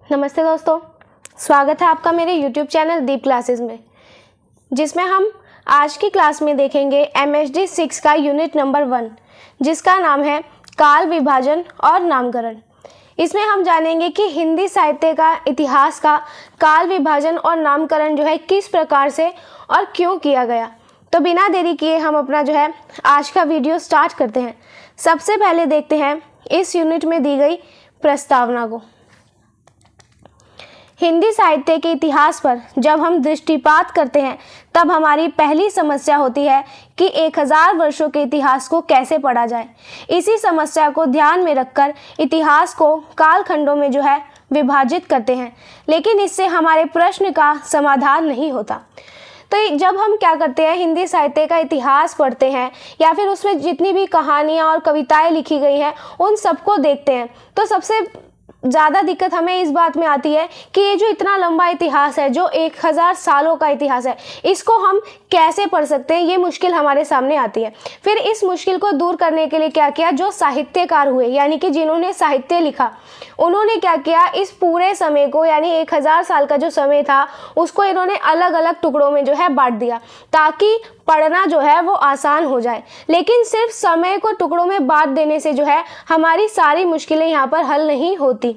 नमस्ते दोस्तों, स्वागत है आपका मेरे YouTube चैनल दीप क्लासेस में, जिसमें हम आज की क्लास में देखेंगे MHD 6 का यूनिट नंबर 1, जिसका नाम है काल विभाजन और नामकरण। इसमें हम जानेंगे कि हिंदी साहित्य का इतिहास का काल विभाजन और नामकरण जो है किस प्रकार से और क्यों किया गया। तो बिना देरी किए हम अपना जो है आज का वीडियो स्टार्ट करते हैं। सबसे पहले देखते हैं इस यूनिट में दी गई प्रस्तावना को। हिंदी साहित्य के इतिहास पर जब हम दृष्टिपात करते हैं तब हमारी पहली समस्या होती है कि 1000 वर्षों के इतिहास को कैसे पढ़ा जाए। इसी समस्या को ध्यान में रखकर इतिहास को कालखंडों में जो है विभाजित करते हैं, लेकिन इससे हमारे प्रश्न का समाधान नहीं होता। तो जब हम क्या करते हैं, हिंदी साहित्य का इतिहास पढ़ते हैं या फिर उसमें जितनी भी कहानियाँ और कविताएं लिखी गई हैं उन सबको देखते हैं, तो सबसे ज़्यादा दिक्कत हमें इस बात में आती है कि ये जो इतना लंबा इतिहास है, जो 1000 सालों का इतिहास है, इसको हम कैसे पढ़ सकते हैं, ये मुश्किल हमारे सामने आती है। फिर इस मुश्किल को दूर करने के लिए क्या किया, जो साहित्यकार हुए यानी कि जिन्होंने साहित्य लिखा, उन्होंने क्या किया, इस पूरे समय को यानी 1000 साल का जो समय था उसको इन्होंने अलग अलग टुकड़ों में जो है बांट दिया, ताकि पढ़ना जो है वो आसान हो जाए। लेकिन सिर्फ समय को टुकड़ों में बांट देने से जो है हमारी सारी मुश्किलें यहाँ पर हल नहीं होती।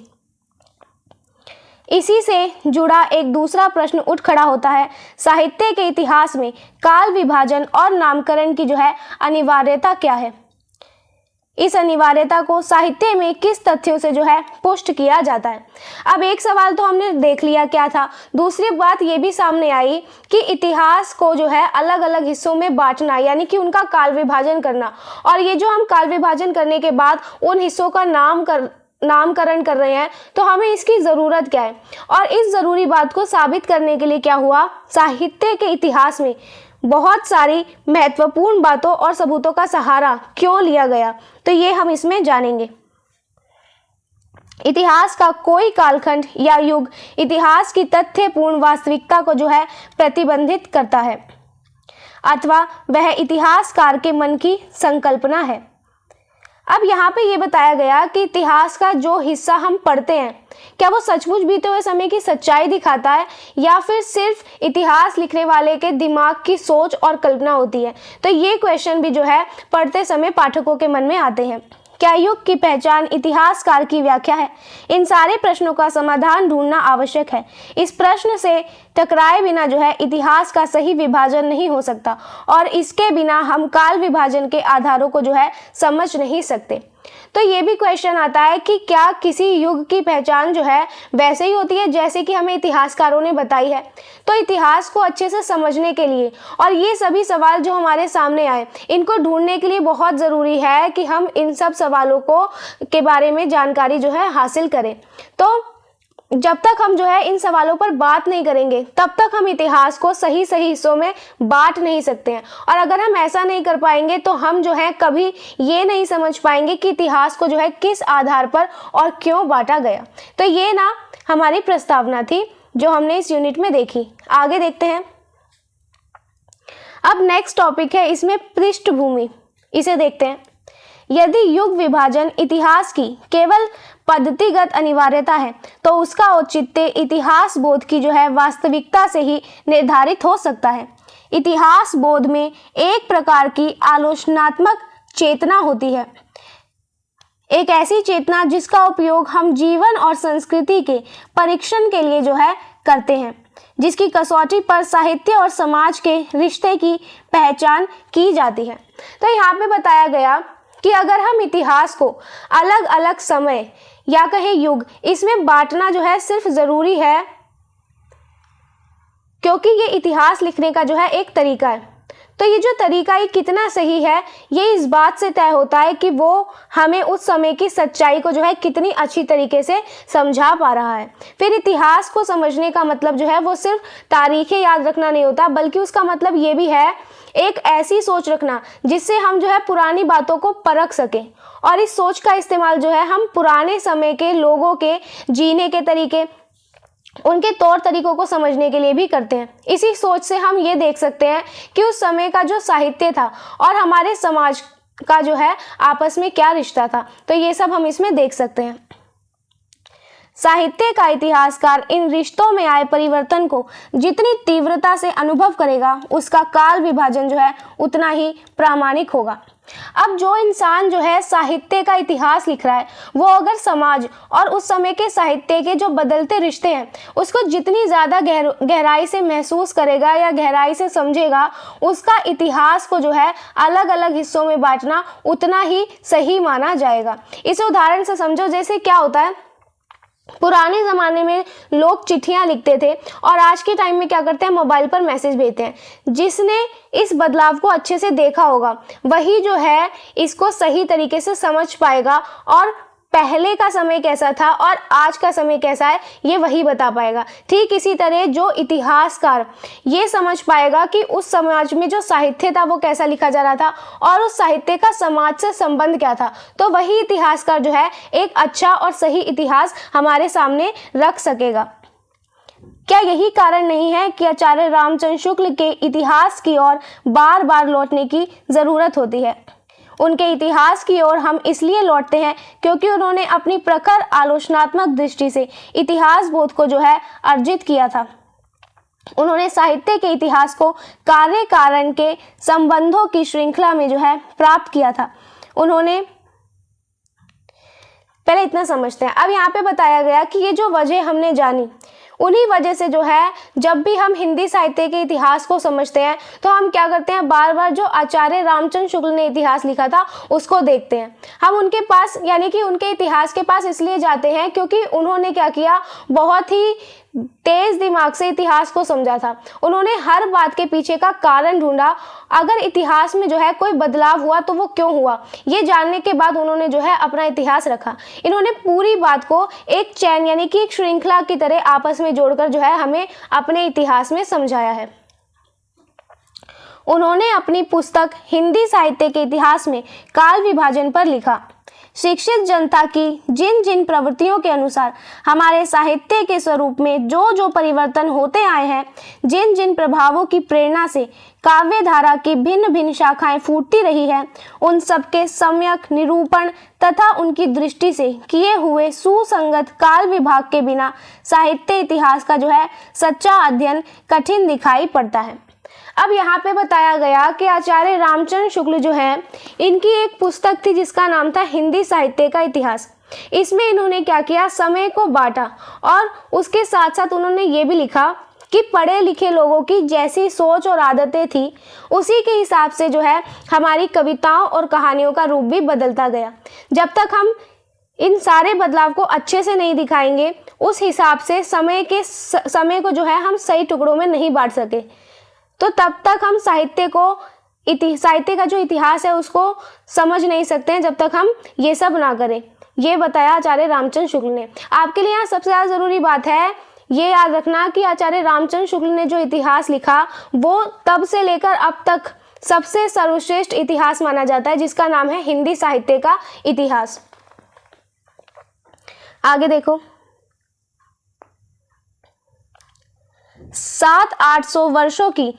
इसी से जुड़ा एक दूसरा प्रश्न उठ खड़ा होता है, साहित्य के इतिहास में काल विभाजन और नामकरण की जो है अनिवार्यता क्या है। इस अनिवार्यता को साहित्य में किस तथ्यों से जो है पुष्ट किया जाता है। अब एक सवाल तो हमने देख लिया क्या था, दूसरी बात ये भी सामने आई कि इतिहास को जो है अलग अलग हिस्सों में बांटना यानी कि उनका काल विभाजन करना, और ये जो हम काल विभाजन करने के बाद उन हिस्सों का नामकरण कर रहे हैं, तो हमें इसकी ज़रूरत क्या है। और इस ज़रूरी बात को साबित करने के लिए क्या हुआ, साहित्य के इतिहास में बहुत सारी महत्वपूर्ण बातों और सबूतों का सहारा क्यों लिया गया, तो ये हम इसमें जानेंगे। इतिहास का कोई कालखंड या युग इतिहास की तथ्यपूर्ण वास्तविकता को जो है प्रतिबंधित करता है, अथवा वह इतिहासकार के मन की संकल्पना है। अब यहाँ पे ये बताया गया कि इतिहास का जो हिस्सा हम पढ़ते हैं, क्या वो सचमुच बीते हुए समय की सच्चाई दिखाता है या फिर सिर्फ इतिहास लिखने वाले के दिमाग की सोच और कल्पना होती है। तो ये क्वेश्चन भी जो है पढ़ते समय पाठकों के मन में आते हैं। क्या युग की पहचान इतिहासकार की व्याख्या है? इन सारे प्रश्नों का समाधान ढूंढना आवश्यक है। इस प्रश्न से टकराए बिना जो है इतिहास का सही विभाजन नहीं हो सकता, और इसके बिना हम काल विभाजन के आधारों को जो है समझ नहीं सकते। तो ये भी क्वेश्चन आता है कि क्या किसी युग की पहचान जो है वैसे ही होती है जैसे कि हमें इतिहासकारों ने बताई है। तो इतिहास को अच्छे से समझने के लिए और ये सभी सवाल जो हमारे सामने आए, इनको ढूंढने के लिए बहुत ज़रूरी है कि हम इन सब सवालों को के बारे में जानकारी जो है हासिल करें। तो जब तक हम जो है इन सवालों पर बात नहीं करेंगे तब तक हम इतिहास को सही सही हिस्सों में बांट नहीं सकते हैं, और अगर हम ऐसा नहीं कर पाएंगे तो हम जो है कभी ये नहीं समझ पाएंगे कि इतिहास को जो है किस आधार पर और क्यों बांटा गया। तो ये ना हमारी प्रस्तावना थी जो हमने इस यूनिट में देखी। आगे देखते हैं। अब नेक्स्ट टॉपिक है, इसमें पृष्ठभूमि, इसे देखते हैं। यदि युग विभाजन इतिहास की केवल पद्धतिगत अनिवार्यता है तो उसका औचित्य इतिहास बोध की जो है वास्तविकता से ही निर्धारित हो सकता है। इतिहास बोध में एक प्रकार की आलोचनात्मक चेतना होती है, एक ऐसी चेतना जिसका उपयोग हम जीवन और संस्कृति के परीक्षण के लिए जो है करते हैं, जिसकी कसौटी पर साहित्य और समाज के रिश्ते की पहचान की जाती है। तो यहाँ पे बताया गया कि अगर हम इतिहास को अलग अलग समय या कहे युग, इसमें बांटना जो है सिर्फ ज़रूरी है क्योंकि ये इतिहास लिखने का जो है एक तरीका है। तो ये जो तरीका ये कितना सही है, ये इस बात से तय होता है कि वो हमें उस समय की सच्चाई को जो है कितनी अच्छी तरीके से समझा पा रहा है। फिर इतिहास को समझने का मतलब जो है वो सिर्फ तारीखें याद रखना नहीं होता, बल्कि उसका मतलब ये भी है एक ऐसी सोच रखना जिससे हम जो है पुरानी बातों को परख सकें, और इस सोच का इस्तेमाल जो है हम पुराने समय के लोगों के जीने के तरीके, उनके तौर तरीकों को समझने के लिए भी करते हैं। इसी सोच से हम ये देख सकते हैं कि उस समय का जो साहित्य था और हमारे समाज का जो है आपस में क्या रिश्ता था। तो ये सब हम इसमें देख सकते हैं। साहित्य का इतिहासकार इन रिश्तों में आए परिवर्तन को जितनी तीव्रता से अनुभव करेगा, उसका काल विभाजन जो है उतना ही प्रामाणिक होगा। अब जो इंसान जो है साहित्य का इतिहास लिख रहा है, वो अगर समाज और उस समय के साहित्य के जो बदलते रिश्ते हैं उसको जितनी ज़्यादा गहराई से महसूस करेगा या गहराई से समझेगा, उसका इतिहास को जो है अलग अलग हिस्सों में बांटना उतना ही सही माना जाएगा। इसे उदाहरण से समझो, जैसे क्या होता है, पुराने ज़माने में लोग चिट्ठियां लिखते थे और आज के टाइम में क्या करते हैं, मोबाइल पर मैसेज भेजते हैं। जिसने इस बदलाव को अच्छे से देखा होगा वही जो है इसको सही तरीके से समझ पाएगा और पहले का समय कैसा था और आज का समय कैसा है ये वही बता पाएगा। ठीक इसी तरह जो इतिहासकार ये समझ पाएगा कि उस समाज में जो साहित्य था वो कैसा लिखा जा रहा था और उस साहित्य का समाज से संबंध क्या था, तो वही इतिहासकार जो है एक अच्छा और सही इतिहास हमारे सामने रख सकेगा। क्या यही कारण नहीं है कि आचार्य रामचंद्र शुक्ल के इतिहास की ओर बार बार लौटने की ज़रूरत होती है। उनके इतिहास की ओर हम इसलिए लौटते हैं क्योंकि उन्होंने अपनी प्रखर आलोचनात्मक दृष्टि से इतिहास बोध को जो है अर्जित किया था। उन्होंने साहित्य के इतिहास को कार्य कारण के संबंधों की श्रृंखला में जो है प्राप्त किया था। उन्होंने पहले इतना समझते हैं। अब यहाँ पे बताया गया कि ये जो वजह हमने जानी, उन्हीं वजह से जो है जब भी हम हिंदी साहित्य के इतिहास को समझते हैं तो हम क्या करते हैं, बार बार जो आचार्य रामचंद्र शुक्ल ने इतिहास लिखा था उसको देखते हैं। हम उनके पास यानी कि उनके इतिहास के पास इसलिए जाते हैं क्योंकि उन्होंने क्या किया, बहुत ही तेज दिमाग से इतिहास को समझा था। उन्होंने हर बात के पीछे का कारण ढूंढा। अगर इतिहास में जो है कोई बदलाव हुआ तो वो क्यों हुआ, ये जानने के बाद उन्होंने जो है अपना इतिहास रखा। इन्होंने पूरी बात को एक चैन यानी कि एक श्रृंखला की तरह आपस में जोड़कर जो है हमें अपने इतिहास में समझाया है। उन्होंने अपनी पुस्तक हिंदी साहित्य के इतिहास में काल विभाजन पर लिखा। शिक्षित जनता की जिन जिन प्रवृत्तियों के अनुसार हमारे साहित्य के स्वरूप में जो जो परिवर्तन होते आए हैं, जिन जिन प्रभावों की प्रेरणा से काव्य धारा की भिन्न भिन्न शाखाएं फूटती रही है, उन सबके सम्यक निरूपण तथा उनकी दृष्टि से किए हुए सुसंगत काल विभाग के बिना साहित्य इतिहास का जो है सच्चा अध्ययन कठिन दिखाई पड़ता है। अब यहाँ पे बताया गया कि आचार्य रामचंद्र शुक्ल जो है, इनकी एक पुस्तक थी जिसका नाम था हिंदी साहित्य का इतिहास। इसमें इन्होंने क्या किया, समय को बांटा और उसके साथ साथ उन्होंने ये भी लिखा कि पढ़े लिखे लोगों की जैसी सोच और आदतें थी उसी के हिसाब से जो है हमारी कविताओं और कहानियों का रूप भी बदलता गया। जब तक हम इन सारे बदलाव को अच्छे से नहीं दिखाएंगे, उस हिसाब से समय को जो है हम सही टुकड़ों में नहीं बांट सके, तो तब तक हम साहित्य का जो इतिहास है उसको समझ नहीं सकते हैं जब तक हम ये सब ना करें। ये बताया आचार्य रामचंद्र शुक्ल ने। आपके लिए यहाँ सबसे ज़्यादा ज़रूरी बात है ये याद रखना कि आचार्य रामचंद्र शुक्ल ने जो इतिहास लिखा वो तब से लेकर अब तक सबसे सर्वश्रेष्ठ इतिहास माना जाता है, जिसका नाम है हिंदी साहित्य का इतिहास। आगे देखो, 700-800 वर्षों की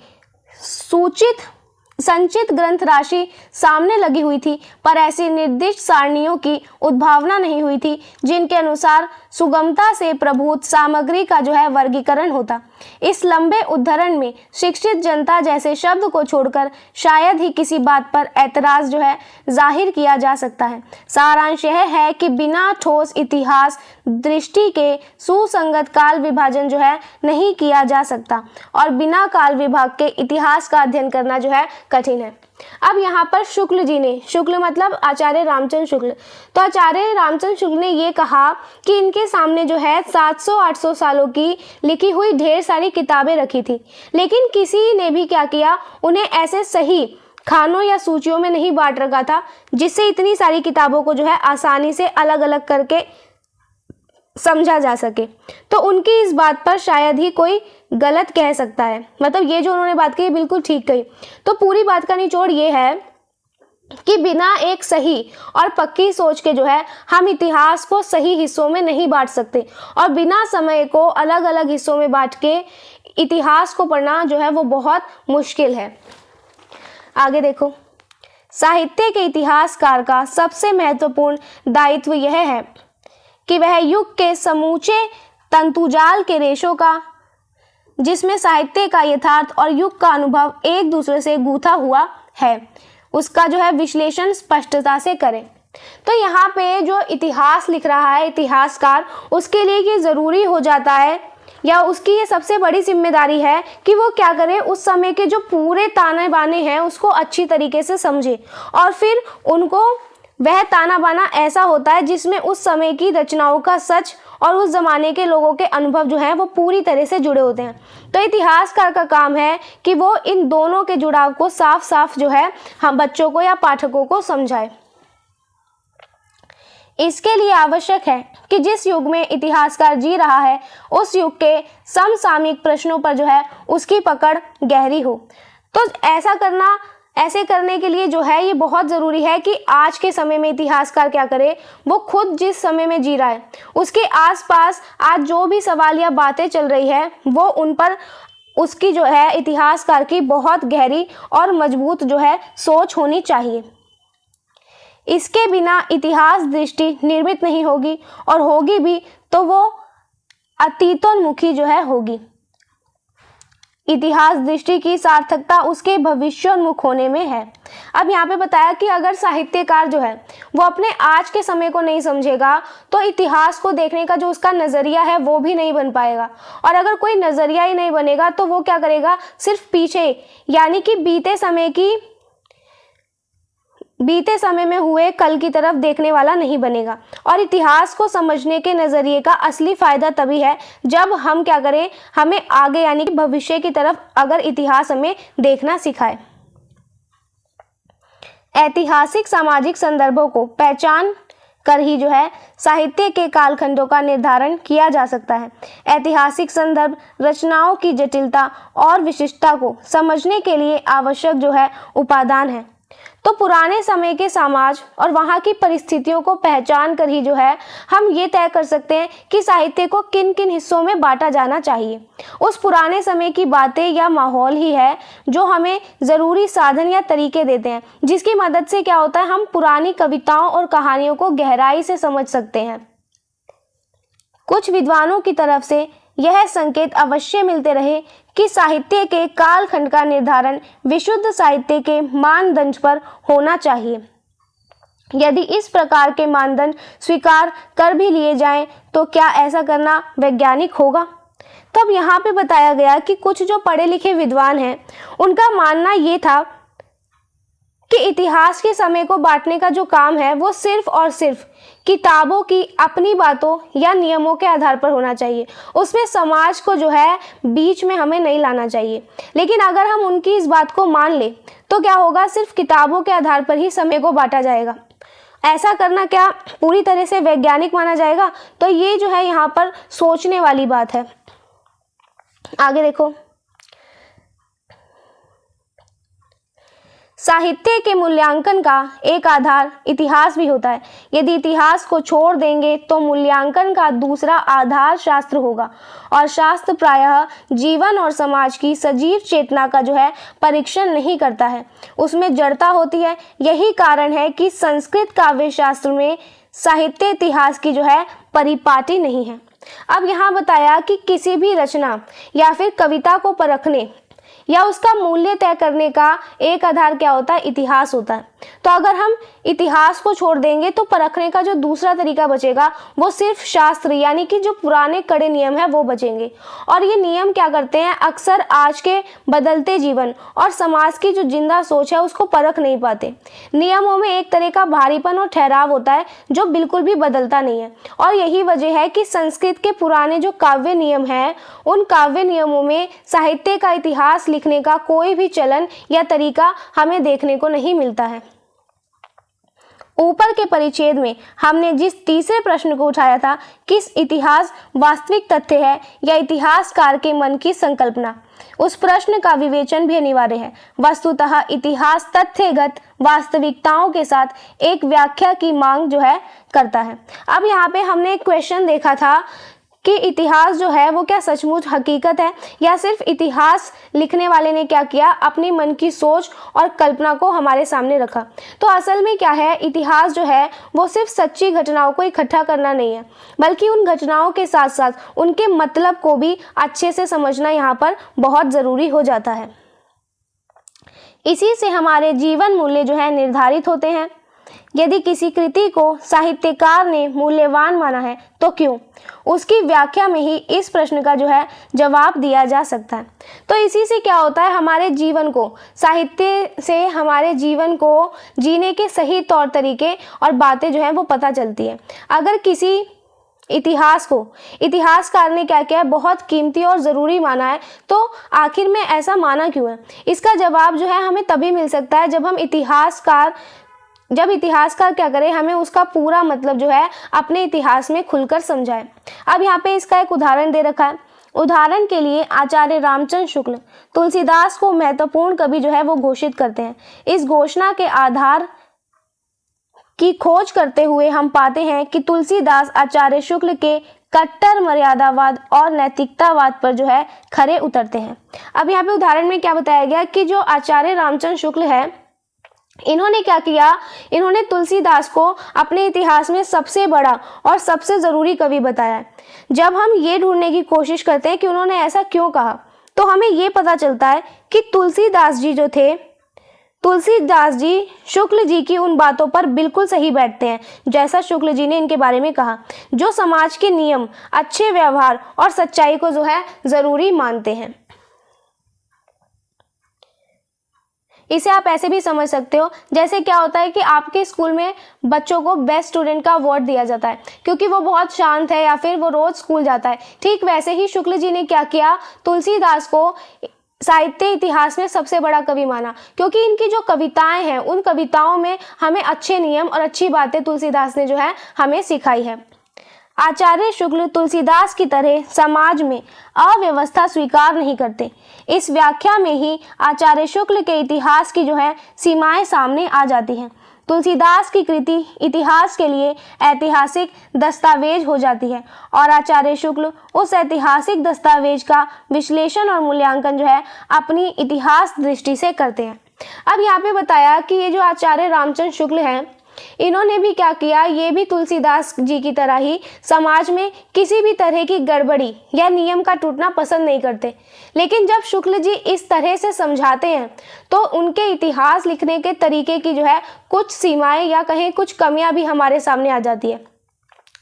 संचित ग्रंथ राशि सामने लगी हुई थी, पर ऐसी निर्दिष्ट सारणियों की उद्भावना नहीं हुई थी जिनके अनुसार सुगमता से प्रभुत सामग्री का जो है वर्गीकरण होता। इस लंबे उद्धरण में शिक्षित जनता जैसे शब्द को छोड़कर शायद ही किसी बात पर ऐतराज जो है जाहिर किया जा सकता है। सारांश यह है कि बिना ठोस इतिहास दृष्टि के सुसंगत काल विभाजन जो है नहीं किया जा सकता और बिना काल विभाग के इतिहास का अध्ययन करना जो है कठिन है। अब यहाँ पर शुक्ल जी ने, शुक्ल मतलब आचार्य रामचंद्र शुक्ल, तो आचार्य रामचंद्र शुक्ल ने ये कहा कि इनके सामने जो है 700-800 सालों की लिखी हुई ढेर सारी किताबें रखी थी, लेकिन किसी ने भी क्या किया, उन्हें ऐसे सही खानों या सूचियों में नहीं बांट रखा था जिससे इतनी सारी किताबों को जो है आसानी से अलग अलग करके समझा जा सके। तो उनकी इस बात पर शायद ही कोई गलत कह सकता है, मतलब ये जो उन्होंने बात कही बिल्कुल ठीक कही। तो पूरी बात का निचोड़ ये है कि बिना एक सही और पक्की सोच के जो है हम इतिहास को सही हिस्सों में नहीं बांट सकते और बिना समय को अलग अलग हिस्सों में बांट के इतिहास को पढ़ना जो है वो बहुत मुश्किल है। आगे देखो, साहित्य के इतिहासकार का सबसे महत्वपूर्ण दायित्व यह है कि वह युग के समूचे तंतुजाल के रेशों का, जिसमें साहित्य का यथार्थ और युग का अनुभव एक दूसरे से गूंथा हुआ है, उसका जो है विश्लेषण स्पष्टता से करें। तो यहाँ पे जो इतिहास लिख रहा है इतिहासकार, उसके लिए ये ज़रूरी हो जाता है या उसकी ये सबसे बड़ी जिम्मेदारी है कि वो क्या करे, उस समय के जो पूरे ताने बाने हैं उसको अच्छी तरीके से समझे और फिर उनको, वह ताना बाना ऐसा होता है जिसमें उस समय की रचनाओं का सच और उस ज़माने के लोगों के अनुभव जो हैं वो पूरी तरह से जुड़े होते हैं। तो इतिहासकार का काम है कि वो इन दोनों के जुड़ाव को साफ साफ जो है हम बच्चों को या पाठकों को समझाए। इसके लिए आवश्यक है कि जिस युग में इतिहासकार जी रहा है उस युग के समसामयिक प्रश्नों पर जो है उसकी पकड़ गहरी हो। तो ऐसे करने के लिए जो है ये बहुत ज़रूरी है कि आज के समय में इतिहासकार क्या करे, वो खुद जिस समय में जी रहा है उसके आसपास आज जो भी सवाल या बातें चल रही है वो उन पर उसकी जो है इतिहासकार की बहुत गहरी और मजबूत जो है सोच होनी चाहिए। इसके बिना इतिहास दृष्टि निर्मित नहीं होगी और होगी भी तो वो अतीतोन्मुखी जो है होगी। इतिहास दृष्टि की सार्थकता उसके भविष्योन्मुख होने में है। अब यहाँ पे बताया कि अगर साहित्यकार जो है वो अपने आज के समय को नहीं समझेगा तो इतिहास को देखने का जो उसका नज़रिया है वो भी नहीं बन पाएगा, और अगर कोई नज़रिया ही नहीं बनेगा तो वो क्या करेगा, सिर्फ पीछे यानी कि बीते समय में हुए कल की तरफ देखने वाला नहीं बनेगा। और इतिहास को समझने के नज़रिए का असली फ़ायदा तभी है जब हम क्या करें, हमें आगे यानी कि भविष्य की तरफ अगर इतिहास हमें देखना सिखाए। ऐतिहासिक सामाजिक संदर्भों को पहचान कर ही जो है साहित्य के कालखंडों का निर्धारण किया जा सकता है। ऐतिहासिक संदर्भ रचनाओं की जटिलता और विशिष्टता को समझने के लिए आवश्यक जो है उपादान है। तो पुराने समय के समाज और वहाँ की परिस्थितियों को पहचान कर ही जो है हम ये तय कर सकते हैं कि साहित्य को किन किन हिस्सों में बांटा जाना चाहिए। उस पुराने समय की बातें या माहौल ही है जो हमें ज़रूरी साधन या तरीके देते हैं, जिसकी मदद से क्या होता है, हम पुरानी कविताओं और कहानियों को गहराई से समझ सकते हैं। कुछ विद्वानों की तरफ से यह संकेत अवश्य मिलते रहे कि साहित्य के कालखंड का निर्धारण विशुद्ध साहित्य के मानदंड पर होना चाहिए। यदि इस प्रकार के मानदंड स्वीकार कर भी लिए जाएं तो क्या ऐसा करना वैज्ञानिक होगा? तब यहाँ पे बताया गया कि कुछ जो पढ़े लिखे विद्वान हैं उनका मानना ये था कि इतिहास के समय को बांटने का जो काम है वो सिर्फ और सिर्फ किताबों की अपनी बातों या नियमों के आधार पर होना चाहिए। उसमें समाज को जो है बीच में हमें नहीं लाना चाहिए। लेकिन अगर हम उनकी इस बात को मान ले तो क्या होगा, सिर्फ किताबों के आधार पर ही समय को बांटा जाएगा। ऐसा करना क्या पूरी तरह से वैज्ञानिक माना जाएगा? तो ये जो है यहाँ पर सोचने वाली बात है। आगे देखो, साहित्य के मूल्यांकन का एक आधार इतिहास भी होता है। यदि इतिहास को छोड़ देंगे तो मूल्यांकन का दूसरा आधार शास्त्र होगा, और शास्त्र प्रायः जीवन और समाज की सजीव चेतना का जो है परीक्षण नहीं करता है, उसमें जड़ता होती है। यही कारण है कि संस्कृत काव्य शास्त्र में साहित्य इतिहास की जो है परिपाटी नहीं है। अब यहाँ बताया कि किसी भी रचना या फिर कविता को परखने या उसका मूल्य तय करने का एक आधार क्या होता है, इतिहास होता है। तो अगर हम इतिहास को छोड़ देंगे तो परखने का जो दूसरा तरीका बचेगा वो सिर्फ शास्त्र यानी कि जो पुराने कड़े नियम है वो बचेंगे। और ये नियम क्या करते हैं, अक्सर आज के बदलते जीवन और समाज की जो जिंदा सोच है उसको परख नहीं पाते। नियमों में एक तरह का भारीपन और ठहराव होता है जो बिल्कुल भी बदलता नहीं है। और यही वजह है कि संस्कृत के पुराने जो काव्य नियम हैं उन काव्य नियमों में साहित्य का इतिहास लिखने का कोई भी चलन या तरीका हमें देखने को नहीं मिलता है। ऊपर के परिच्छेद में हमने जिस तीसरे प्रश्न को उठाया था कि इतिहास वास्तविक तथ्य है या इतिहासकार के मन की संकल्पना, उस प्रश्न का विवेचन भी अनिवार्य है। वस्तुतः इतिहास तथ्यगत वास्तविकताओं के साथ एक व्याख्या की मांग जो है करता है। अब यहाँ पे हमने एक क्वेश्चन देखा था कि इतिहास जो है वो क्या सचमुच हकीकत है या सिर्फ इतिहास लिखने वाले ने क्या किया, अपनी मन की सोच और कल्पना को हमारे सामने रखा। तो असल में क्या है, इतिहास जो है वो सिर्फ सच्ची घटनाओं को इकट्ठा करना नहीं है, बल्कि उन घटनाओं के साथ साथ उनके मतलब को भी अच्छे से समझना यहाँ पर बहुत ज़रूरी हो जाता है। इसी से हमारे जीवन मूल्य जो है निर्धारित होते हैं। यदि किसी कृति को साहित्यकार ने मूल्यवान माना है तो क्यों, उसकी व्याख्या में ही इस प्रश्न का जो है जवाब दिया जा सकता है। तो इसी से क्या होता है, हमारे जीवन को, साहित्य से हमारे जीवन को जीने के सही तौर तरीके और बातें जो है वो पता चलती है। अगर किसी इतिहास को इतिहासकार ने क्या किया है, बहुत कीमती और ज़रूरी माना है, तो आखिर में ऐसा माना क्यों है, इसका जवाब जो है हमें तभी मिल सकता है जब इतिहासकार क्या करे, हमें उसका पूरा मतलब जो है अपने इतिहास में खुलकर समझाए। अब यहाँ पे इसका एक उदाहरण दे रखा है। उदाहरण के लिए आचार्य रामचंद्र शुक्ल तुलसीदास को महत्वपूर्ण कवि जो है वो घोषित करते हैं। इस घोषणा के आधार की खोज करते हुए हम पाते हैं कि तुलसीदास आचार्य शुक्ल के कट्टर मर्यादावाद और नैतिकतावाद पर जो है खरे उतरते हैं। अब यहाँ पे उदाहरण में क्या बताया गया कि जो आचार्य रामचंद्र शुक्ल है, इन्होंने क्या किया, इन्होंने तुलसीदास को अपने इतिहास में सबसे बड़ा और सबसे ज़रूरी कवि बताया है। जब हम ये ढूंढने की कोशिश करते हैं कि उन्होंने ऐसा क्यों कहा, तो हमें ये पता चलता है कि तुलसीदास जी शुक्ल जी की उन बातों पर बिल्कुल सही बैठते हैं जैसा शुक्ल जी ने इनके बारे में कहा, जो समाज के नियम, अच्छे व्यवहार और सच्चाई को जो है ज़रूरी मानते हैं। इसे आप ऐसे भी समझ सकते हो, जैसे क्या होता है कि आपके स्कूल में बच्चों को बेस्ट स्टूडेंट का अवार्ड दिया जाता है क्योंकि वो बहुत शांत है या फिर वो रोज स्कूल जाता है। ठीक वैसे ही शुक्ल जी ने क्या किया, तुलसीदास को साहित्य इतिहास में सबसे बड़ा कवि माना, क्योंकि इनकी जो कविताएं हैं उन कविताओं में हमें अच्छे नियम और अच्छी बातें तुलसीदास ने जो है हमें सिखाई है। आचार्य शुक्ल तुलसीदास की तरह समाज में अव्यवस्था स्वीकार नहीं करते। इस व्याख्या में ही आचार्य शुक्ल के इतिहास की जो है सीमाएं सामने आ जाती हैं। तुलसीदास की कृति इतिहास के लिए ऐतिहासिक दस्तावेज हो जाती है और आचार्य शुक्ल उस ऐतिहासिक दस्तावेज का विश्लेषण और मूल्यांकन जो है अपनी इतिहास दृष्टि से करते हैं। अब यहाँ पे बताया कि ये जो आचार्य रामचंद्र शुक्ल हैं, इन्होंने भी क्या किया, ये भी तुलसीदास जी की तरह ही समाज में किसी भी तरह की गड़बड़ी या नियम का टूटना पसंद नहीं करते। लेकिन जब शुक्ल जी इस तरह से समझाते हैं तो उनके इतिहास लिखने के तरीके की जो है कुछ सीमाएं या कहें कुछ कमियां भी हमारे सामने आ जाती है।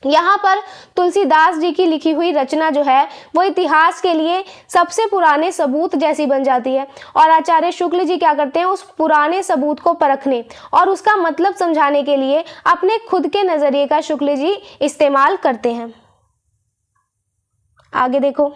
यहाँ पर तुलसीदास जी की लिखी हुई रचना जो है वो इतिहास के लिए सबसे पुराने सबूत जैसी बन जाती है और आचार्य शुक्ल जी क्या करते हैं, उस पुराने सबूत को परखने और उसका मतलब समझाने के लिए अपने खुद के नज़रिए का शुक्ल जी इस्तेमाल करते हैं। आगे देखो,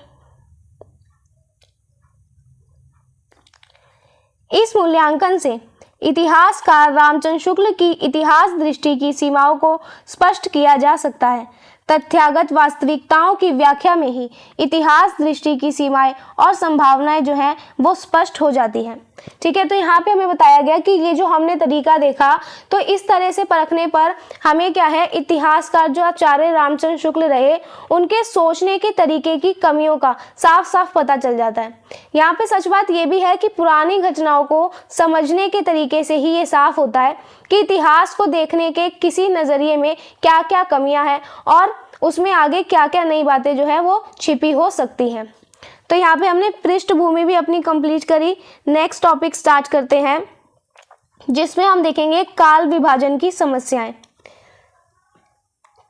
इस मूल्यांकन से इतिहासकार रामचंद्र शुक्ल की इतिहास दृष्टि की सीमाओं को स्पष्ट किया जा सकता है। तथ्यागत वास्तविकताओं की व्याख्या में ही इतिहास दृष्टि की सीमाएं और संभावनाएं जो हैं वो स्पष्ट हो जाती हैं। ठीक है, तो यहाँ पे हमें बताया गया कि ये जो हमने तरीका देखा, तो इस तरह से परखने पर हमें क्या है, इतिहासकार जो आचार्य रामचंद्र शुक्ल रहे उनके सोचने के तरीके की कमियों का साफ साफ पता चल जाता है। यहाँ पे सच बात ये भी है कि पुरानी घटनाओं को समझने के तरीके से ही ये साफ होता है कि इतिहास को देखने के किसी नज़रिए में क्या क्या कमियां हैं और उसमें आगे क्या क्या नई बातें जो है वो छिपी हो सकती हैं। तो यहाँ पे हमने पृष्ठभूमि भी अपनी कंप्लीट करी। नेक्स्ट टॉपिक स्टार्ट करते हैं जिसमें हम देखेंगे काल विभाजन की समस्याएं।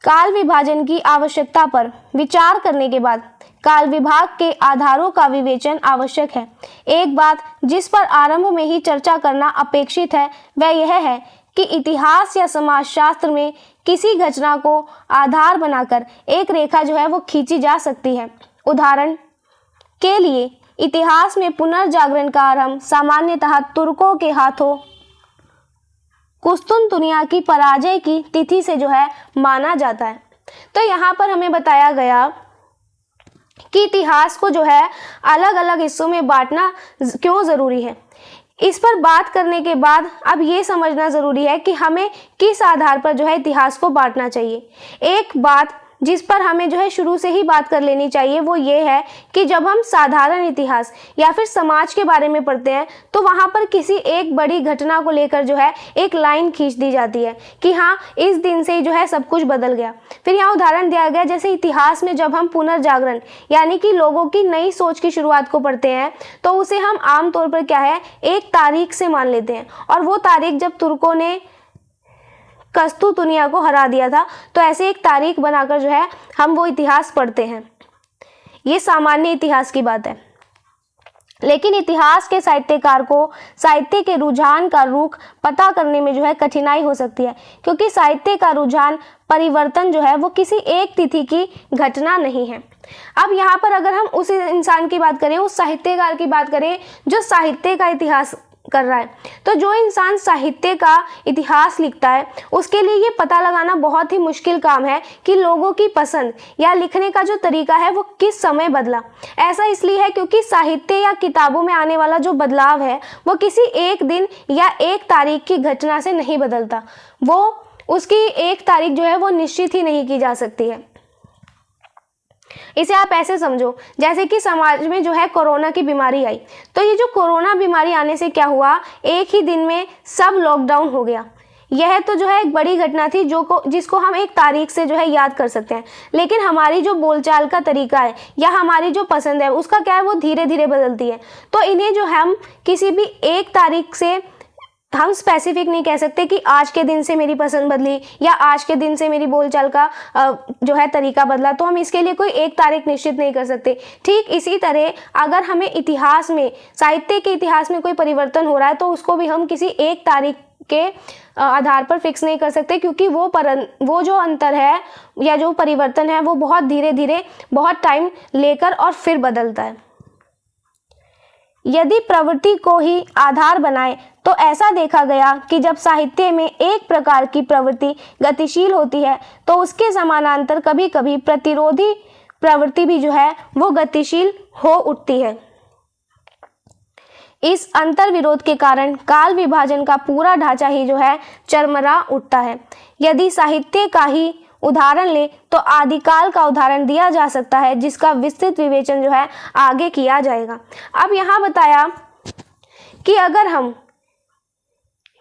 काल विभाजन की आवश्यकता पर विचार करने के बाद काल विभाग के आधारों का विवेचन आवश्यक है। एक बात जिस पर आरंभ में ही चर्चा करना अपेक्षित है वह यह है कि इतिहास या समाजशास्त्र में किसी घटना को आधार बनाकर एक रेखा जो है वो खींची जा सकती है। उदाहरण के लिए इतिहास में पुनर्जागरण का आरंभ सामान्यतः तुर्कों के हाथों कुस्तुनतुनिया की पराजय की तिथि से जो है माना जाता है। तो यहाँ पर हमें बताया गया कि इतिहास को जो है अलग अलग हिस्सों में बांटना क्यों ज़रूरी है। इस पर बात करने के बाद अब ये समझना ज़रूरी है कि हमें किस आधार पर जो है इतिहास को बांटना चाहिए। एक बात जिस पर हमें जो है शुरू से ही बात कर लेनी चाहिए वो ये है कि जब हम साधारण इतिहास या फिर समाज के बारे में पढ़ते हैं तो वहाँ पर किसी एक बड़ी घटना को लेकर जो है एक लाइन खींच दी जाती है कि हाँ इस दिन से जो है सब कुछ बदल गया। फिर यहाँ उदाहरण दिया गया जैसे इतिहास में जब हम पुनर्जागरण यानी कि लोगों की नई सोच की शुरुआत को पढ़ते हैं तो उसे हम आमतौर पर क्या है एक तारीख से मान लेते हैं, और वो तारीख जब तुर्कों ने कस्तुतुनिया को हरा दिया था तो ऐसे एक तारीख बनाकर जो है हम वो इतिहास पढ़ते हैं। ये सामान्य इतिहास की बात है। लेकिन इतिहास के साहित्यकार को साहित्य के रुझान का रुख पता करने में जो है कठिनाई हो सकती है, क्योंकि साहित्य का रुझान परिवर्तन जो है वो किसी एक तिथि की घटना नहीं है। अब यहाँ पर अगर हम उस इंसान की बात करें, उस साहित्यकार की बात करें जो साहित्य का इतिहास कर रहा है, तो जो इंसान साहित्य का इतिहास लिखता है उसके लिए ये पता लगाना बहुत ही मुश्किल काम है कि लोगों की पसंद या लिखने का जो तरीका है वो किस समय बदला। ऐसा इसलिए है क्योंकि साहित्य या किताबों में आने वाला जो बदलाव है वो किसी एक दिन या एक तारीख की घटना से नहीं बदलता, वो उसकी एक तारीख जो है वो निश्चित ही नहीं की जा सकती है। इसे आप ऐसे समझो जैसे कि समाज में जो है कोरोना की बीमारी आई, तो ये जो कोरोना बीमारी आने से क्या हुआ, एक ही दिन में सब लॉकडाउन हो गया। यह तो जो है एक बड़ी घटना थी जिसको हम एक तारीख से जो है याद कर सकते हैं, लेकिन हमारी जो बोलचाल का तरीका है या हमारी जो पसंद है उसका क्या है वो धीरे धीरे बदलती है। तो इन्हें जो हम किसी भी एक तारीख से हम स्पेसिफिक नहीं कह सकते कि आज के दिन से मेरी पसंद बदली या आज के दिन से मेरी बोलचाल का जो है तरीका बदला, तो हम इसके लिए कोई एक तारीख निश्चित नहीं कर सकते। ठीक इसी तरह अगर हमें इतिहास में, साहित्य के इतिहास में कोई परिवर्तन हो रहा है तो उसको भी हम किसी एक तारीख के आधार पर फिक्स नहीं कर सकते, क्योंकि वो जो अंतर है या जो परिवर्तन है वो बहुत धीरे धीरे बहुत टाइम लेकर और फिर बदलता है। यदि प्रवृत्ति को ही आधार बनाए तो ऐसा देखा गया कि जब साहित्य में एक प्रकार की प्रवृत्ति गतिशील होती है तो उसके समानांतर कभी कभी प्रतिरोधी प्रवृत्ति भी जो है वो गतिशील हो उठती है। इस अंतर विरोध के कारण काल विभाजन का पूरा ढांचा ही जो है चरमरा उठता है। यदि साहित्य का ही उदाहरण ले तो आदिकाल का उदाहरण दिया जा सकता है, जिसका विस्तृत विवेचन जो है आगे किया जाएगा। अब यहाँ बताया कि अगर हम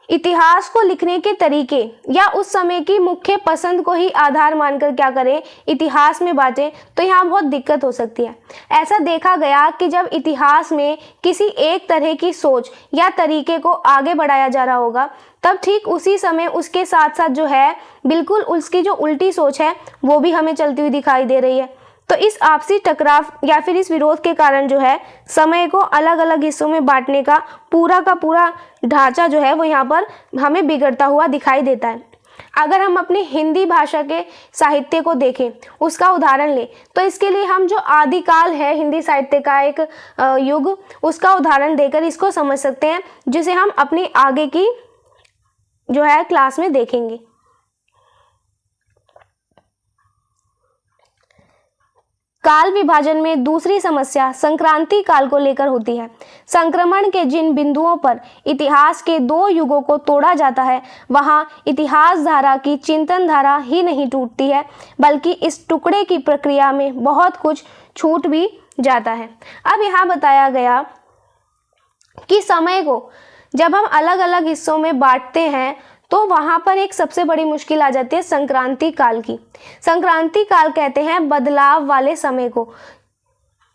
इतिहास को लिखने के तरीके या उस समय की मुख्य पसंद को ही आधार मानकर क्या करें, इतिहास में बांटें, तो यहाँ बहुत दिक्कत हो सकती है। ऐसा देखा गया कि जब इतिहास में किसी एक तरह की सोच या तरीके को आगे बढ़ाया जा रहा होगा तब ठीक उसी समय उसके साथ साथ जो है बिल्कुल उसकी जो उल्टी सोच है वो भी हमें चलती हुई दिखाई दे रही है। तो इस आपसी टकराव या फिर इस विरोध के कारण जो है समय को अलग अलग हिस्सों में बांटने का पूरा ढांचा जो है वो यहाँ पर हमें बिगड़ता हुआ दिखाई देता है। अगर हम अपनी हिंदी भाषा के साहित्य को देखें, उसका उदाहरण लें, तो इसके लिए हम जो आदिकाल है हिंदी साहित्य का एक युग, उसका उदाहरण देकर इसको समझ सकते हैं, जिसे हम अपनी आगे की जो है क्लास में देखेंगे। काल विभाजन में दूसरी समस्या संक्रांति काल को लेकर होती है। संक्रमण के जिन बिंदुओं पर इतिहास के दो युगों को तोड़ा जाता है वहां इतिहास धारा की चिंतन धारा ही नहीं टूटती है, बल्कि इस टुकड़े की प्रक्रिया में बहुत कुछ छूट भी जाता है। अब यहाँ बताया गया कि समय को जब हम अलग अलग हिस्सों में बांटते हैं तो वहां पर एक सबसे बड़ी मुश्किल आ जाती है संक्रांति काल की। संक्रांति काल कहते हैं बदलाव वाले समय को।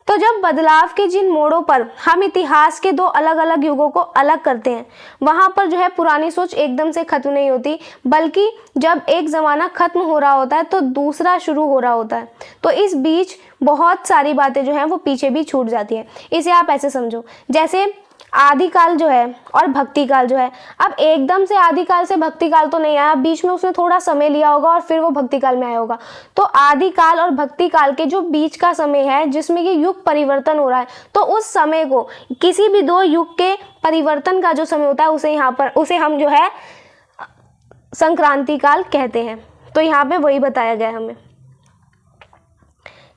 तो जब बदलाव के जिन मोड़ों पर हम इतिहास के दो अलग अलग युगों को अलग करते हैं वहां पर जो है पुरानी सोच एकदम से खत्म नहीं होती, बल्कि जब एक ज़माना खत्म हो रहा होता है तो दूसरा शुरू हो रहा होता है। तो इस बीच बहुत सारी बातें जो हैं वो पीछे भी छूट जाती हैं। इसे आप ऐसे समझो जैसे आदिकाल जो है और भक्ति काल जो है, अब एकदम से आदिकाल से भक्ति काल तो नहीं आया, बीच में उसने थोड़ा समय लिया होगा और फिर वो भक्ति काल में आया होगा। तो आदिकाल और भक्ति काल के जो बीच का समय है जिसमें ये युग परिवर्तन हो रहा है, तो उस समय को किसी भी दो युग के परिवर्तन का जो समय होता है उसे हम जो है संक्रांति काल कहते हैं। तो यहाँ पे वही बताया गया हमें।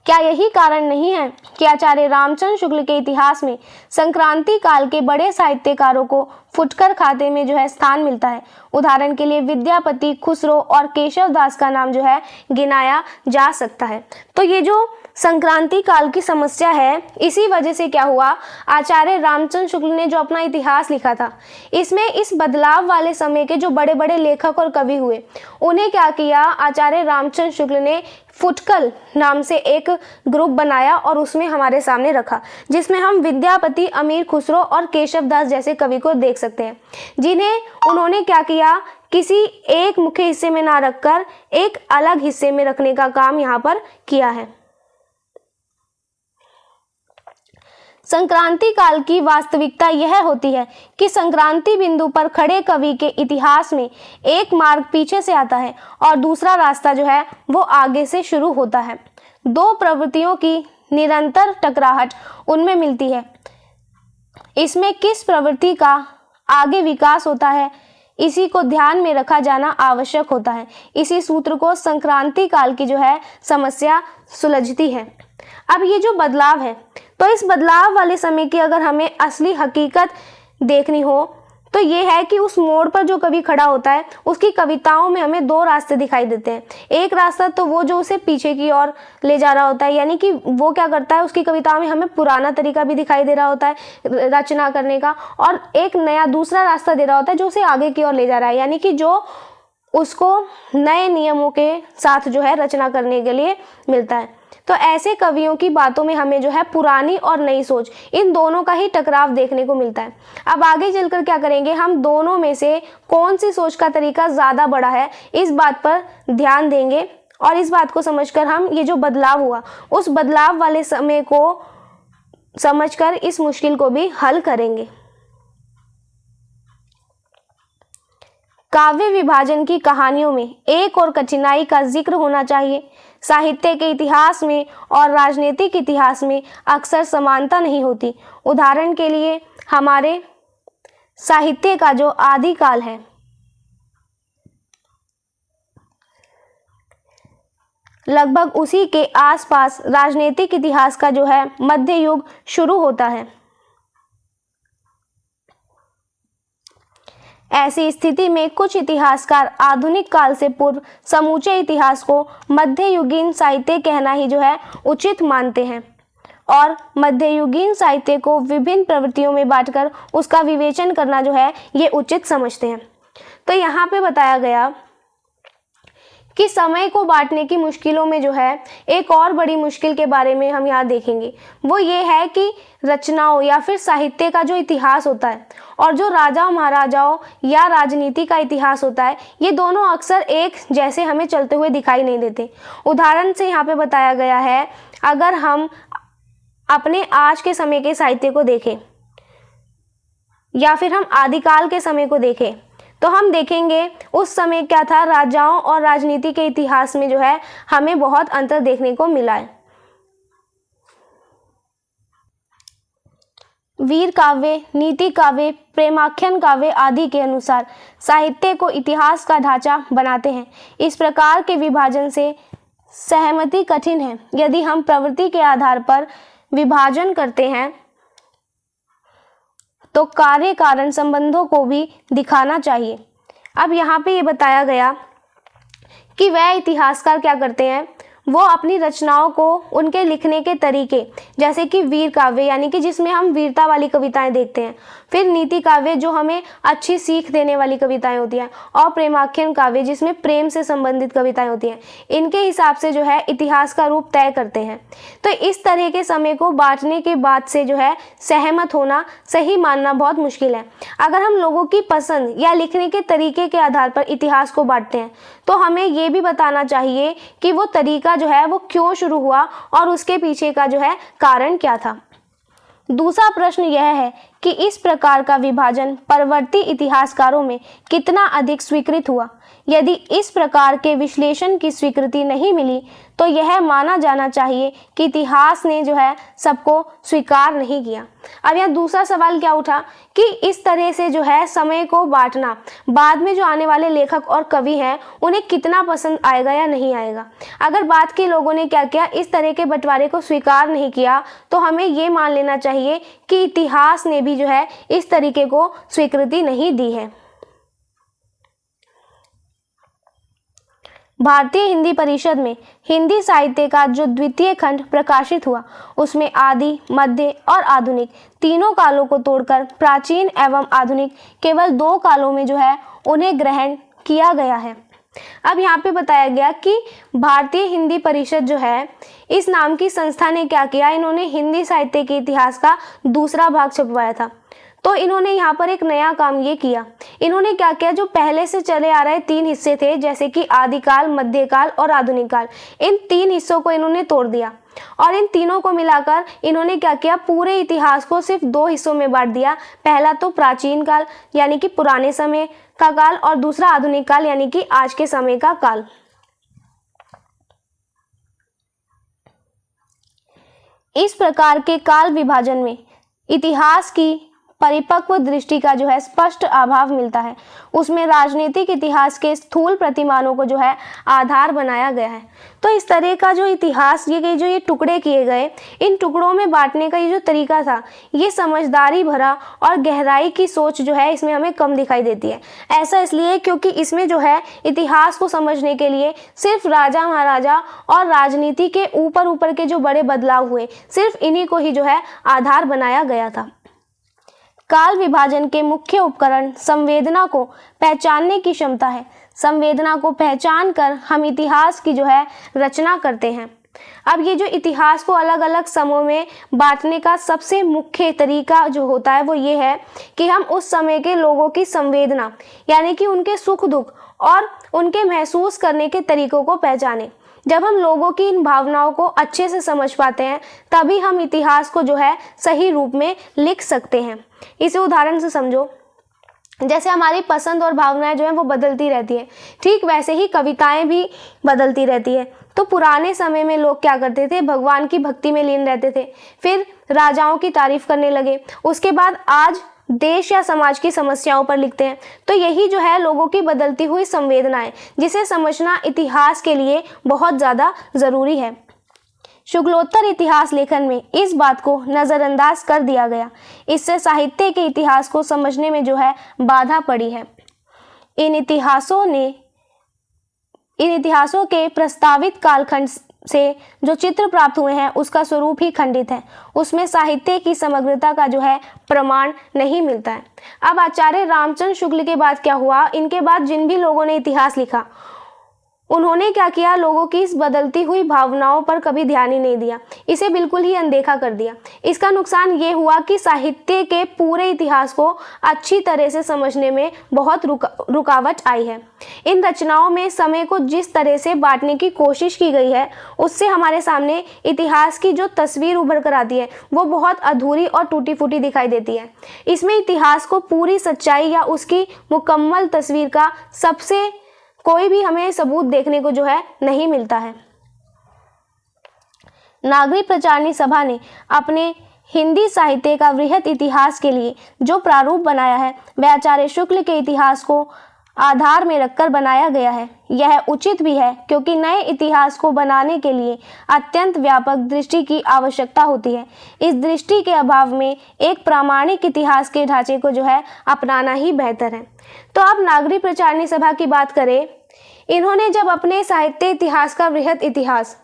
क्या यही कारण नहीं है कि आचार्य रामचंद्र शुक्ल के इतिहास में संक्रांति काल के बड़े साहित्यकारों को फुटकर खाते में जो है स्थान मिलता है? उदाहरण के लिए विद्यापति, खुसरो और केशव दास का नाम जो है गिनाया जा सकता है। तो ये जो संक्रांति काल की समस्या है, इसी वजह से क्या हुआ, आचार्य रामचंद्र शुक्ल ने जो अपना इतिहास लिखा था, इसमें इस बदलाव वाले समय के जो बड़े बड़े लेखक और कवि हुए, उन्हें क्या किया, आचार्य रामचंद्र शुक्ल ने फुटकल नाम से एक ग्रुप बनाया और उसमें हमारे सामने रखा, जिसमें हम विद्यापति, अमीर खुसरो और केशव दास जैसे कवि को देख सकते हैं, जिन्हें उन्होंने क्या किया, किसी एक मुख्य हिस्से में ना रखकर एक अलग हिस्से में रखने का काम यहाँ पर किया है। संक्रांति काल की वास्तविकता यह होती है कि संक्रांति बिंदु पर खड़े कवि के इतिहास में एक मार्ग पीछे से आता है और दूसरा रास्ता जो है वो आगे से शुरू होता है। दो प्रवृत्तियों की निरंतर टकराहट उनमें मिलती है। इसमें किस प्रवृत्ति का आगे विकास होता है, इसी को ध्यान में रखा जाना आवश्यक होता है। इसी सूत्र को संक्रांति काल की जो है समस्या सुलझती है। अब ये जो बदलाव है, तो इस बदलाव वाले समय की अगर हमें असली हकीकत देखनी हो तो ये है कि उस मोड़ पर जो कवि खड़ा होता है, उसकी कविताओं में हमें दो रास्ते दिखाई देते हैं। एक रास्ता तो वो जो उसे पीछे की ओर ले जा रहा होता है, यानी कि वो क्या करता है, उसकी कविताओं में हमें पुराना तरीका भी दिखाई दे रहा होता है रचना करने का, और एक नया दूसरा रास्ता दे रहा होता है जो उसे आगे की ओर ले जा रहा है, यानी कि जो उसको नए नियमों के साथ जो है रचना करने के लिए मिलता है। तो ऐसे कवियों की बातों में हमें जो है पुरानी और नई सोच, इन दोनों का ही टकराव देखने को मिलता है। अब आगे चलकर क्या करेंगे, हम दोनों में से कौन सी सोच का तरीका ज़्यादा बड़ा है, इस बात पर ध्यान देंगे और इस बात को समझकर हम ये जो बदलाव हुआ, उस बदलाव वाले समय को समझकर इस मुश्किल को भी हल करेंगे। काव्य विभाजन की कहानियों में एक और कठिनाई का जिक्र होना चाहिए। साहित्य के इतिहास में और राजनीतिक इतिहास में अक्सर समानता नहीं होती। उदाहरण के लिए हमारे साहित्य का जो आदिकाल है, लगभग उसी के आसपास राजनीतिक इतिहास का जो है मध्य युग शुरू होता है। ऐसी स्थिति में कुछ इतिहासकार आधुनिक काल से पूर्व समूचे इतिहास को मध्ययुगीन साहित्य कहना ही जो है उचित मानते हैं और मध्ययुगीन साहित्य को विभिन्न प्रवृत्तियों में बांटकर उसका विवेचन करना जो है ये उचित समझते हैं। तो यहाँ पे बताया गया कि समय को बांटने की मुश्किलों में जो है एक और बड़ी मुश्किल के बारे में हम यहाँ देखेंगे। वो ये है कि रचनाओं या फिर साहित्य का जो इतिहास होता है और जो राजाओं महाराजाओं या राजनीति का इतिहास होता है, ये दोनों अक्सर एक जैसे हमें चलते हुए दिखाई नहीं देते। उदाहरण से यहाँ पे बताया गया है, अगर हम अपने आज के समय के साहित्य को देखें या फिर हम आदिकाल के समय को देखें, तो हम देखेंगे उस समय क्या था, राजाओं और राजनीति के इतिहास में जो है हमें बहुत अंतर देखने को मिला है। वीर काव्य, नीति काव्य, प्रेमाख्यान काव्य आदि के अनुसार साहित्य को इतिहास का ढांचा बनाते हैं। इस प्रकार के विभाजन से सहमति कठिन है। यदि हम प्रवृत्ति के आधार पर विभाजन करते हैं तो कार्य कारण संबंधों को भी दिखाना चाहिए। अब यहाँ पे ये बताया गया कि वह इतिहासकार क्या करते हैं, वो अपनी रचनाओं को उनके लिखने के तरीके, जैसे कि वीर काव्य यानी कि जिसमें हम वीरता वाली कविताएं देखते हैं, फिर नीति काव्य जो हमें अच्छी सीख देने वाली कविताएं होती हैं, और प्रेमाख्यान काव्य जिसमें प्रेम से संबंधित कविताएं होती हैं, इनके हिसाब से जो है इतिहास का रूप तय करते हैं। तो इस तरह के समय को बांटने के बाद से जो है सहमत होना, सही मानना बहुत मुश्किल है। अगर हम लोगों की पसंद या लिखने के तरीके के आधार पर इतिहास को बांटते हैं तो हमें ये भी बताना चाहिए कि वो तरीका जो है वो क्यों शुरू हुआ और उसके पीछे का जो है कारण क्या था। दूसरा प्रश्न यह है कि इस प्रकार का विभाजन परवर्ती इतिहासकारों में कितना अधिक स्वीकृत हुआ। यदि इस प्रकार के विश्लेषण की स्वीकृति नहीं मिली तो यह माना जाना चाहिए कि इतिहास ने जो है सबको स्वीकार नहीं किया। अब यहाँ दूसरा सवाल क्या उठा कि इस तरह से जो है समय को बांटना बाद में जो आने वाले लेखक और कवि हैं उन्हें कितना पसंद आएगा या नहीं आएगा। अगर बाद के लोगों ने क्या किया, इस तरह के बंटवारे को स्वीकार नहीं किया, तो हमें ये मान लेना चाहिए कि इतिहास ने भी जो है इस तरीके को स्वीकृति नहीं दी है। भारतीय हिंदी परिषद में हिंदी साहित्य का जो द्वितीय खंड प्रकाशित हुआ उसमें आदि, मध्य और आधुनिक तीनों कालों को तोड़कर प्राचीन एवं आधुनिक केवल 2 कालों में जो है उन्हें ग्रहण किया गया है। अब यहाँ पे बताया गया कि भारतीय हिंदी परिषद जो है इस नाम की संस्था ने क्या किया, इन्होंने हिंदी साहित्य के इतिहास का दूसरा भाग छपवाया था। तो इन्होंने यहाँ पर एक नया काम ये किया, इन्होंने क्या किया, जो पहले से चले आ रहे 3 हिस्से थे जैसे कि आदिकाल, मध्यकाल और आधुनिक काल, इन 3 हिस्सों को इन्होंने तोड़ दिया और इन तीनों को मिलाकर इन्होंने क्या किया, पूरे इतिहास को सिर्फ 2 हिस्सों में बांट दिया। पहला तो प्राचीन काल यानी कि पुराने समय का काल और दूसरा आधुनिक काल यानी कि आज के समय का काल। इस प्रकार के काल विभाजन में इतिहास की परिपक्व दृष्टि का जो है स्पष्ट अभाव मिलता है। उसमें राजनीतिक इतिहास के स्थूल प्रतिमानों को जो है आधार बनाया गया है। तो इस तरह का जो इतिहास ये टुकड़े किए गए, इन टुकड़ों में बांटने का ये जो तरीका था, ये समझदारी भरा और गहराई की सोच जो है इसमें हमें कम दिखाई देती है। ऐसा इसलिए क्योंकि इसमें जो है इतिहास को समझने के लिए सिर्फ राजा महाराजा और राजनीति के ऊपर के जो बड़े बदलाव हुए, सिर्फ इन्हीं को ही जो है आधार बनाया गया था। काल विभाजन के मुख्य उपकरण संवेदना को पहचानने की क्षमता है। संवेदना को पहचान कर हम इतिहास की जो है रचना करते हैं। अब ये जो इतिहास को अलग अलग समूह में बांटने का सबसे मुख्य तरीका जो होता है वो ये है कि हम उस समय के लोगों की संवेदना यानी कि उनके सुख दुख और उनके महसूस करने के तरीकों को पहचानें। जब हम लोगों की इन भावनाओं को अच्छे से समझ पाते हैं तभी हम इतिहास को जो है सही रूप में लिख सकते हैं। इसे उदाहरण से समझो, जैसे हमारी पसंद और भावनाएं जो है वो बदलती रहती है, ठीक वैसे ही कविताएं भी बदलती रहती है। तो पुराने समय में लोग क्या करते थे, भगवान की भक्ति में लीन रहते थे, फिर राजाओं की तारीफ करने लगे, उसके बाद आज देश या समाज की समस्याओं पर लिखते हैं। तो यही जो है लोगों की बदलती हुई संवेदनाएं, जिसे समझना इतिहास के लिए बहुत ज़्यादा ज़रूरी है। शुक्लोत्तर इतिहास लेखन में इस बात को नज़रअंदाज कर दिया गया। इससे साहित्य के इतिहास को समझने में जो है बाधा पड़ी है। इन इतिहासों के प्रस्तावित कालखंड से जो चित्र प्राप्त हुए हैं उसका स्वरूप ही खंडित है। उसमें साहित्य की समग्रता का जो है प्रमाण नहीं मिलता है। अब आचार्य रामचंद्र शुक्ल के बाद क्या हुआ, इनके बाद जिन भी लोगों ने इतिहास लिखा उन्होंने क्या किया, लोगों की इस बदलती हुई भावनाओं पर कभी ध्यान ही नहीं दिया, इसे बिल्कुल ही अनदेखा कर दिया। इसका नुकसान ये हुआ कि साहित्य के पूरे इतिहास को अच्छी तरह से समझने में बहुत रुकावट आई है। इन रचनाओं में समय को जिस तरह से बांटने की कोशिश की गई है उससे हमारे सामने इतिहास की जो तस्वीर उभर कर आती है वो बहुत अधूरी और टूटी फूटी दिखाई देती है। इसमें इतिहास को पूरी सच्चाई या उसकी मुकम्मल तस्वीर का सबसे कोई भी हमें सबूत देखने को जो है नहीं मिलता है। नागरिक प्रचारणी सभा ने अपने हिंदी साहित्य का वृहत इतिहास के लिए जो प्रारूप बनाया है वह आचार्य शुक्ल के इतिहास को आधार में रखकर बनाया गया है। यह उचित भी है क्योंकि नए इतिहास को बनाने के लिए अत्यंत व्यापक दृष्टि की आवश्यकता होती है। इस दृष्टि के अभाव में एक प्रामाणिक इतिहास के ढांचे को जो है अपनाना ही बेहतर है। तो अब नागरिक प्रचारणी सभा की बात करें, इन्होंने जब अपने साहित्य इतिहास का वृहत इतिहास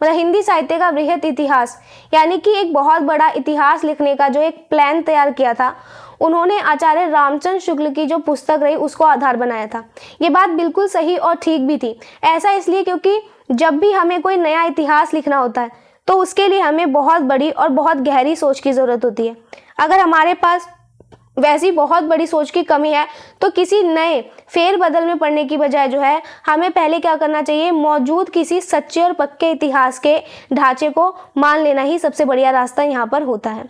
मतलब हिंदी साहित्य का वृहत इतिहास यानी कि एक बहुत बड़ा इतिहास लिखने का जो एक प्लान तैयार किया था, उन्होंने आचार्य रामचंद्र शुक्ल की जो पुस्तक रही उसको आधार बनाया था। ये बात बिल्कुल सही और ठीक भी थी। ऐसा इसलिए क्योंकि जब भी हमें कोई नया इतिहास लिखना होता है तो उसके लिए हमें बहुत बड़ी और बहुत गहरी सोच की ज़रूरत होती है। अगर हमारे पास वैसी बहुत बड़ी सोच की कमी है तो किसी नए फेर बदल में पढ़ने की बजाय जो है हमें पहले क्या करना चाहिए, मौजूद किसी सच्चे और पक्के इतिहास के ढांचे को मान लेना ही सबसे बढ़िया रास्ता यहाँ पर होता है।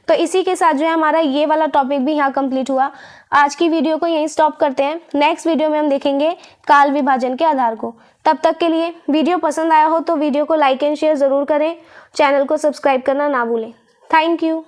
तो इसी के साथ जो है हमारा ये वाला टॉपिक भी यहाँ कंप्लीट हुआ। आज की वीडियो को यहीं स्टॉप करते हैं। नेक्स्ट वीडियो में हम देखेंगे काल विभाजन के आधार को। तब तक के लिए वीडियो पसंद आया हो तो वीडियो को लाइक एंड शेयर ज़रूर करें। चैनल को सब्सक्राइब करना ना भूलें। Thank you.